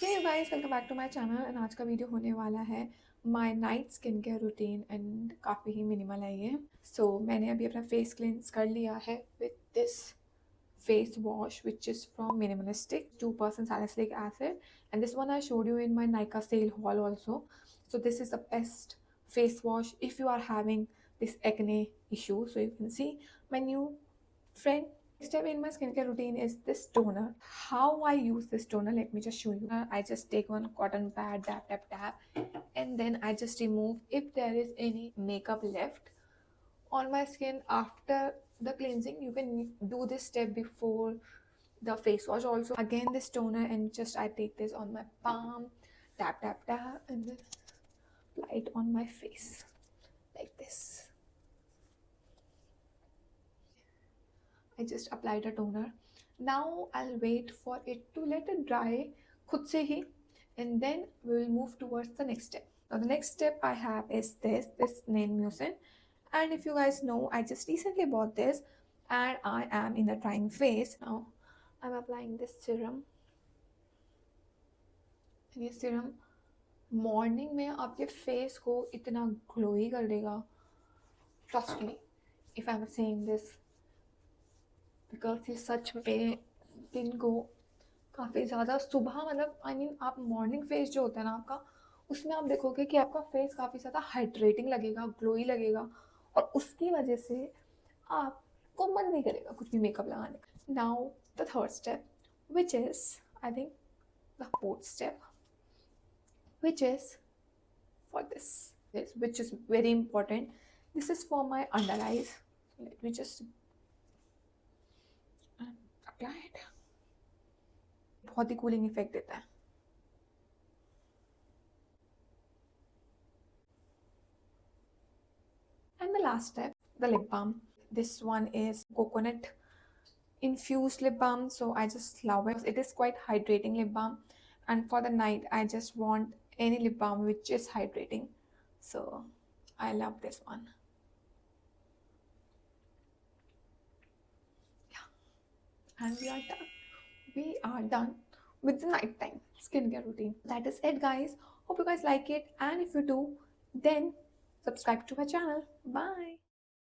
Hey guys, welcome back to my channel. And आज का video होने वाला है my night skin care routine and काफ़ी ही मिनिमल है ये। मैंने अभी अपना फेस क्लींस कर लिया है with this face wash which is from Minimalistic, 2% salicylic acid, and this one I showed you in my Nika sale haul also. So this is the best face wash if you are having this acne issue. So you can see my new friend. Step in my skincare routine is this toner. How I use this toner, let me just show you. I just take one cotton pad, tap tap tap, and then I just remove if there is any makeup left on my skin after the cleansing. You can do this step before the face wash also. Again this toner, and just I take this on my palm, tap tap tap, and then apply it on my face like this. I just applied a toner. Now I'll wait for it to let it dry khud se hi, and then we will move towards the next step. Now the next step I have is this nail mucin, and if you guys know, I just recently bought this and I am in the trying phase. Now I'm applying this serum, and ये serum morning में आपके face को इतना glowy कर देगा. Trust me if I am saying this, because ये सच में skin को काफ़ी ज़्यादा सुबह, मतलब आई मीन आप मॉर्निंग फेस जो होता है ना आपका, उसमें आप देखोगे कि आपका फेस काफ़ी ज़्यादा हाइड्रेटिंग लगेगा, ग्लोई लगेगा, और उसकी वजह से आपको मन नहीं करेगा कुछ भी मेकअप लगाने का. Now the third step which is I think the fourth step, which is for this, which is very important. This is for my under eyes. Let me just apply it. बहुत ही cooling effect देता है. And the last step, the lip balm. This one is coconut infused lip balm, so I just love it. It is quite hydrating lip balm, and for the night I just want any lip balm which is hydrating, so I love this one. Yeah, and we are done with the nighttime skincare routine. That is it guys. Hope you guys like it, and if you do, then subscribe to my channel. Bye.